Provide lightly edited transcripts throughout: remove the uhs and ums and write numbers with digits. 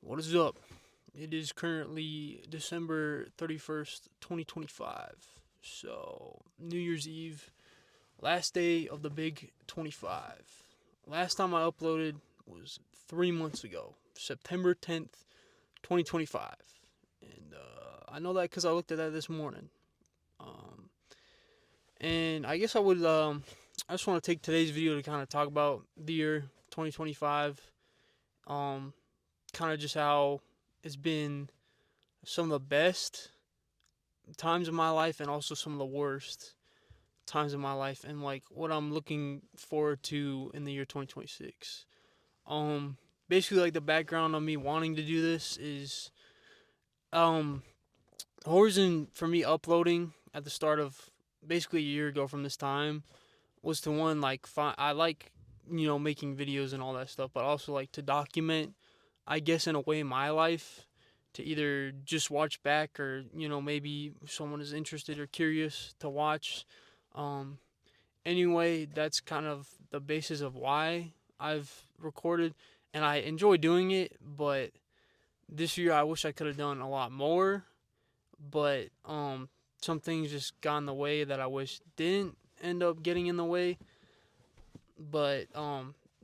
What is up? It is currently December 31st, 2025. So, New Year's Eve, last day of the big 25. Last time I uploaded was 3 months ago, September 10th, 2025. And I know that because I looked at that this morning. Um, and I guess I just want to take today's video to kind of talk about the year 2025. Um, Kind of just how it's been some of the best times of my life and also some of the worst times of my life and like what I'm looking forward to in the year 2026. Basically like the background of me wanting to do this is um the reason for me uploading at the start of basically a year ago from this time was to one like I like making videos and all that stuff, but also like to document, I guess, in a way, my life, to either just watch back or maybe someone is interested or curious to watch. Um, anyway, that's kind of the basis of why I've recorded, and I enjoy doing it. But this year, I wish I could have done a lot more. But some things just got in the way that I wish didn't end up getting in the way. But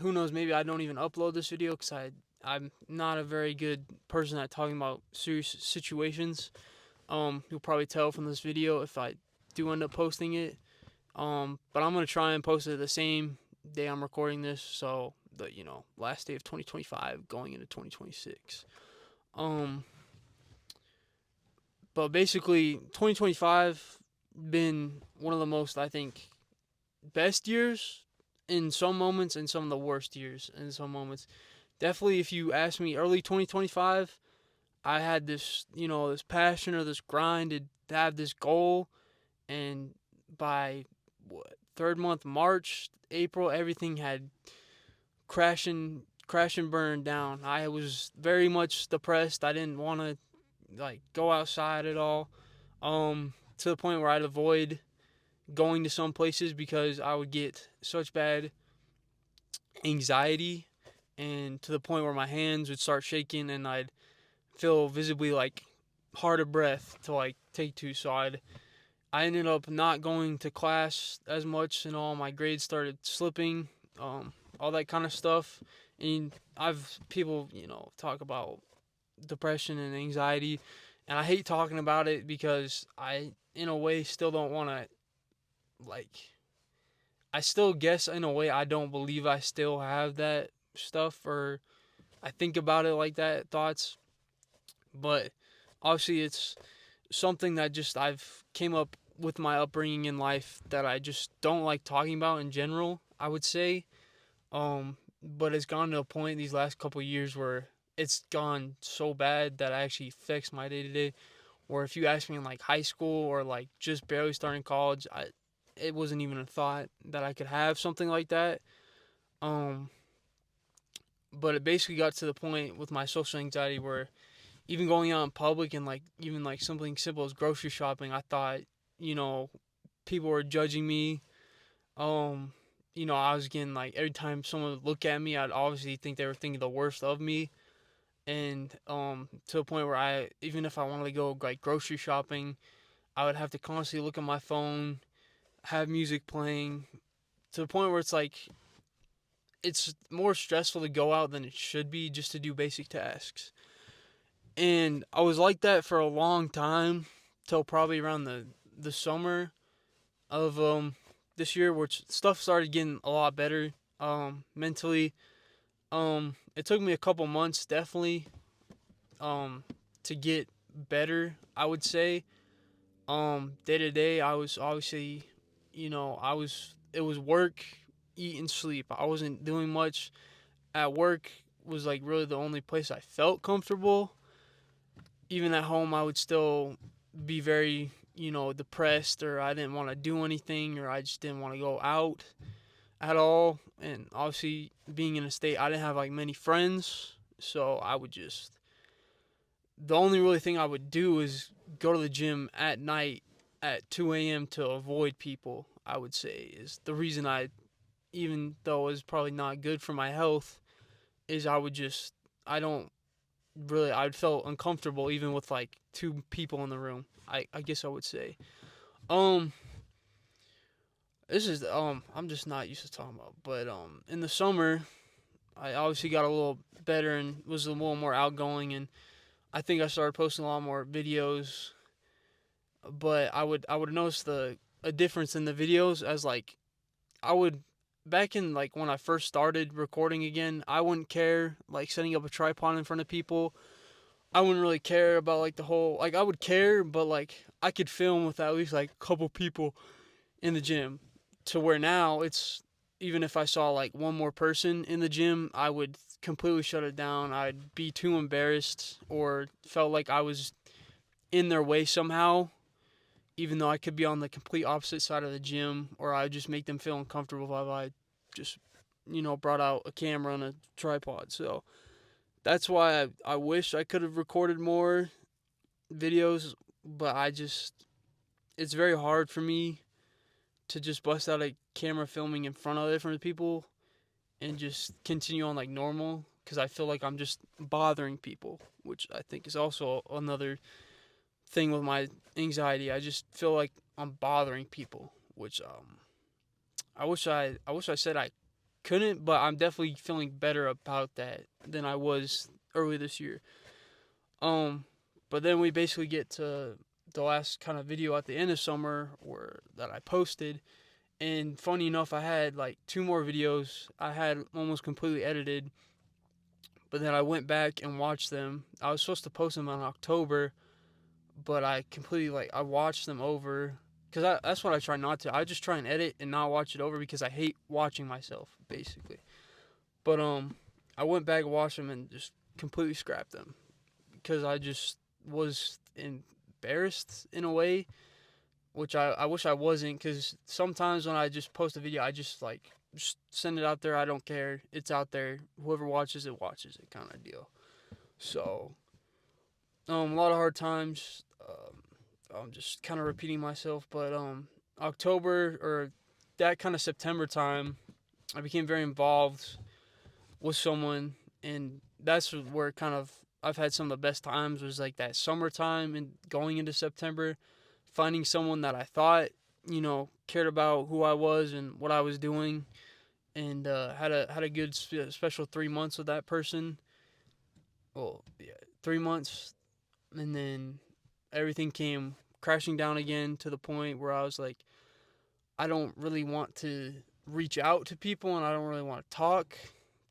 who knows? Maybe I don't even upload this video because I'm not a very good person at talking about serious situations. You'll probably tell from this video if I do end up posting it. But I'm gonna try and post it the same day I'm recording this, so the last day of 2025 going into 2026. Um, but basically 2025 been one of the most, I think, best years in some moments and some of the worst years in some moments. Definitely, if you ask me early 2025, I had this passion or this grind to have this goal, and by third month, March, April, everything had crash and burn down. I was very much depressed. I didn't want to like go outside at all. To the point where I'd avoid going to some places because I would get such bad anxiety, and to the point where my hands would start shaking and I'd feel visibly like hard of breath to like take to. So I ended up not going to class as much and all. My grades started slipping, all that kind of stuff. And I've people talk about depression and anxiety, and I hate talking about it because I in a way still don't want to like. I still guess in a way I don't believe I still have that stuff, or I think about it like that thoughts, but obviously it's something that just I've came up with my upbringing in life that I just don't like talking about in general, I would say. But it's gone to a point these last couple of years where it's gone so bad that I actually affects my day to day. Or if you ask me in like high school or like just barely starting college, it wasn't even a thought that I could have something like that. Um, but it basically got to the point with my social anxiety where even going out in public and like even like something simple as grocery shopping, I thought, you know, people were judging me. Um, I was getting like every time someone would look at me, I'd obviously think they were thinking the worst of me. And to a point where I even if I wanted to go like grocery shopping, I would have to constantly look at my phone, have music playing, to the point where it's like it's more stressful to go out than it should be just to do basic tasks. And I was like that for a long time, till probably around the summer of this year, which stuff started getting a lot better mentally. It took me a couple months definitely to get better, I would say. Day to day I was obviously, I was it was work, eat and sleep. I wasn't doing much at work. Was like really the only place I felt comfortable. Even at home I would still be very, depressed, or I didn't want to do anything, or I just didn't want to go out at all. And obviously, being in a state, I didn't have like many friends, so I would just the only really thing I would do is go to the gym at night at 2 a.m. to avoid people. I would say is the reason even though it's probably not good for my health, is I don't really I felt uncomfortable even with like two people in the room. I guess I would say. Um, this is I'm just not used to talking about, but in the summer I obviously got a little better and was a little more outgoing, and I think I started posting a lot more videos. But I would notice the a difference in the videos as like I would back in like when I first started recording again, I wouldn't care like setting up a tripod in front of people. I wouldn't really care about like the whole like I would care, but like I could film with at least like a couple people in the gym. To where now it's even if I saw like one more person in the gym, I would completely shut it down. I'd be too embarrassed or felt like I was in their way somehow, even though I could be on the complete opposite side of the gym, or I would just make them feel uncomfortable if I just, brought out a camera and a tripod. So that's why I wish I could have recorded more videos, but it's very hard for me to just bust out a camera filming in front of different people and just continue on like normal because I feel like I'm just bothering people, which I think is also another thing with my anxiety. I just feel like I'm bothering people, which I wish I said I couldn't, but I'm definitely feeling better about that than I was early this year. Um, but then we basically get to the last kind of video at the end of summer or that I posted, and funny enough, I had like two more videos I had almost completely edited, but then I went back and watched them. I was supposed to post them in October, but I completely like I watched them over because that's what I try not to. I just try and edit and not watch it over because I hate watching myself basically. But I went back and watched them and just completely scrapped them because I just was embarrassed in a way, which I wish I wasn't. Because sometimes when I just post a video, I just like just send it out there. I don't care. It's out there. Whoever watches it, kind of deal. So a lot of hard times. I'm just kind of repeating myself, but October or that kind of September time, I became very involved with someone, and that's where kind of I've had some of the best times was like that summertime and going into September, finding someone that I thought cared about who I was and what I was doing, and had a good special 3 months with that person. Well, yeah, 3 months, and then everything came crashing down again to the point where I was like, I don't really want to reach out to people and I don't really want to talk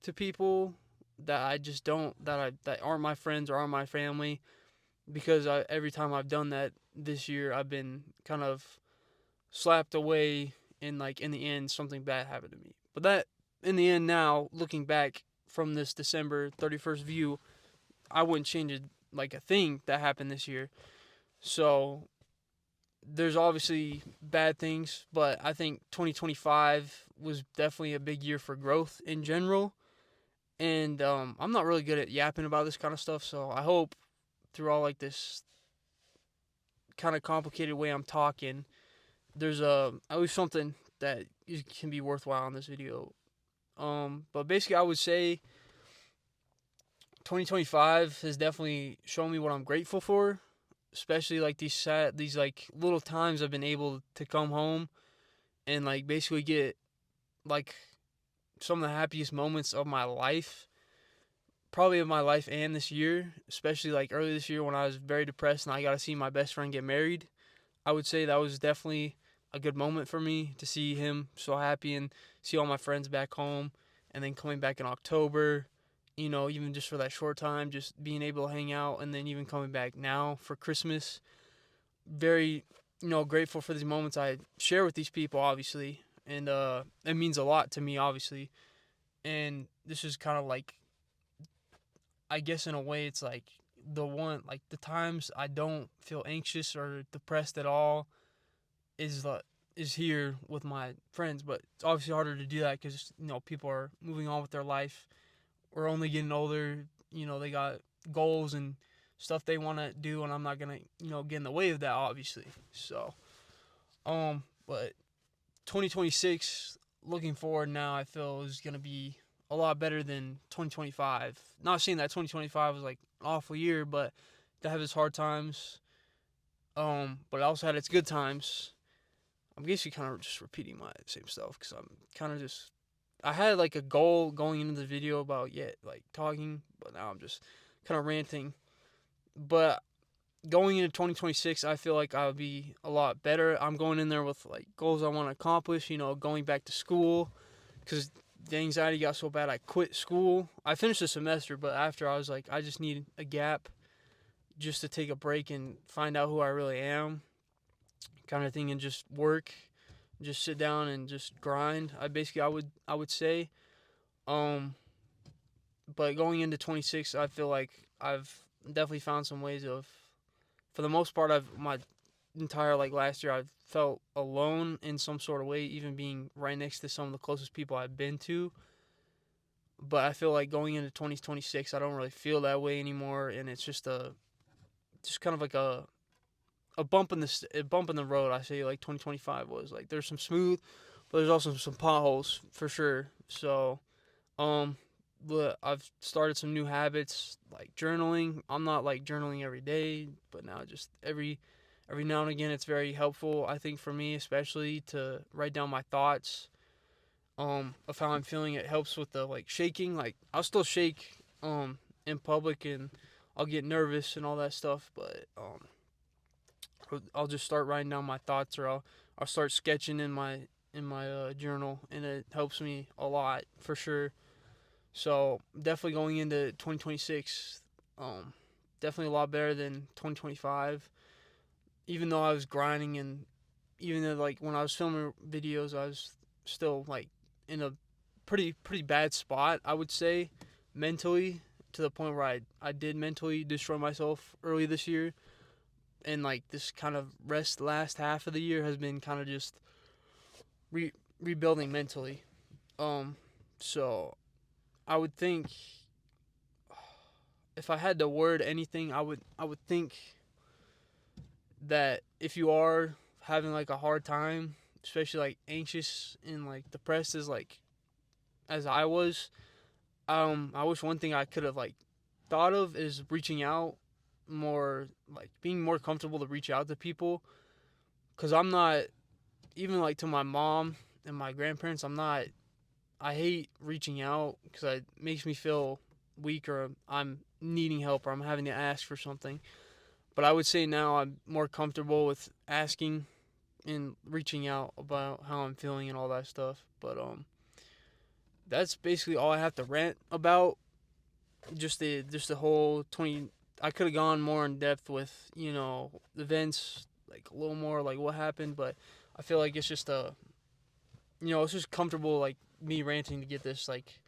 to people that I just don't that aren't my friends or aren't my family because every time I've done that this year I've been kind of slapped away and like in the end something bad happened to me. But that in the end now looking back from this December 31st view, I wouldn't change it like a thing that happened this year. So there's obviously bad things, but I think 2025 was definitely a big year for growth in general. And I'm not really good at yapping about this kind of stuff, so I hope through all like this kind of complicated way I'm talking, there's at least something that can be worthwhile in this video. But basically, I would say 2025 has definitely shown me what I'm grateful for, especially like these like little times I've been able to come home and like basically get like some of the happiest moments of my life, probably of my life and this year, especially like early this year when I was very depressed and I got to see my best friend get married. I would say that was definitely a good moment for me to see him so happy and see all my friends back home, and then coming back in October, even just for that short time, just being able to hang out, and then even coming back now for Christmas. Very, grateful for these moments I share with these people, obviously, and it means a lot to me, obviously. And this is kind of like, I guess in a way, it's like the times I don't feel anxious or depressed at all is is here with my friends. But it's obviously harder to do that because people are moving on with their life. We're only getting older. They got goals and stuff they want to do, and I'm not gonna get in the way of that, obviously. So but 2026, looking forward now, I feel is gonna be a lot better than 2025. Not saying that 2025 was like an awful year, but that have its hard times. But it also had its good times. I'm guessing kind of just repeating my same stuff because I'm kind of just. I had like a goal going into the video about like talking, but now I'm just kind of ranting. But going into 2026, I feel like I'll be a lot better. I'm going in there with like goals I want to accomplish. Going back to school because the anxiety got so bad I quit school. I finished the semester, but after I was like, I just need a gap just to take a break and find out who I really am, kind of thing, and just work, just sit down and just grind. I would say, um, but going into 26, I feel like I've definitely found some ways of, for the most part, I've my entire like last year I've felt alone in some sort of way, even being right next to some of the closest people I've been to. But I feel like going into 2026, I don't really feel that way anymore, and it's just kind of like a bump in the road. I say like 2025 was like there's some smooth, but there's also some potholes for sure. So, um, but I've started some new habits like journaling. I'm not like journaling every day, but now just every now and again it's very helpful. I think for me especially to write down my thoughts of how I'm feeling. It helps with the like shaking. Like I'll still shake in public and I'll get nervous and all that stuff, but I'll just start writing down my thoughts, or I'll start sketching in my journal, and it helps me a lot for sure. So definitely going into 2026, definitely a lot better than 2025. Even though I was grinding, and even though like when I was filming videos, I was still like in a pretty bad spot, I would say, mentally, to the point where I did mentally destroy myself early this year. And like this kind of last half of the year has been kind of just rebuilding mentally. Um, so I would think if I had to word anything, I would think that if you are having like a hard time, especially like anxious and like depressed as I was, I wish one thing I could have like thought of is reaching out more, like being more comfortable to reach out to people, cuz I'm not even like to my mom and my grandparents, I hate reaching out cuz it makes me feel weak, or I'm needing help, or I'm having to ask for something. But I would say now I'm more comfortable with asking and reaching out about how I'm feeling and all that stuff. But that's basically all I have to rant about. Just the whole 20. I could have gone more in depth with events, like a little more like what happened, but I feel like it's just comfortable like me ranting to get this like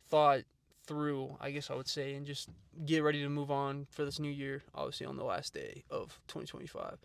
thought through, I guess I would say, and just get ready to move on for this new year, obviously on the last day of 2025.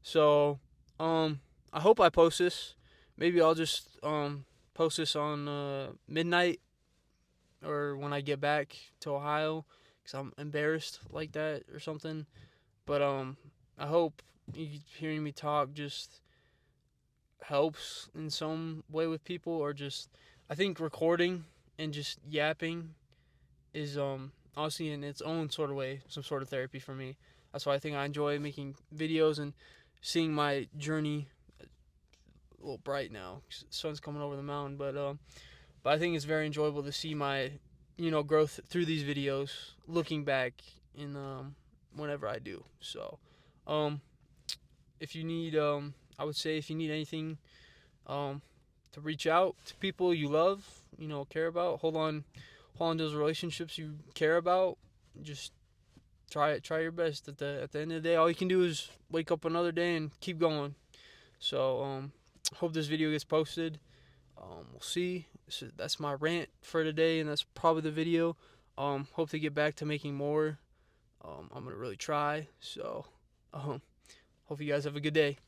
So, I hope I post this. Maybe I'll just post this on midnight, or when I get back to Ohio, because I'm embarrassed like that or something. But I hope hearing me talk just helps in some way with people, or just I think recording and just yapping is honestly in its own sort of way some sort of therapy for me. That's why I think I enjoy making videos and seeing my journey. A little bright now, 'cause the sun's coming over the mountain, but I think it's very enjoyable to see my growth through these videos, looking back in whenever I do. So um if you need I would say if you need anything, um to reach out to people you love, care about, hold on to those relationships you care about. Just try your best. At the end of the day, all you can do is wake up another day and keep going. So hope this video gets posted. We'll see. So that's my rant for today, and that's probably the video. Hope to get back to making more. I'm gonna really try. So hope you guys have a good day.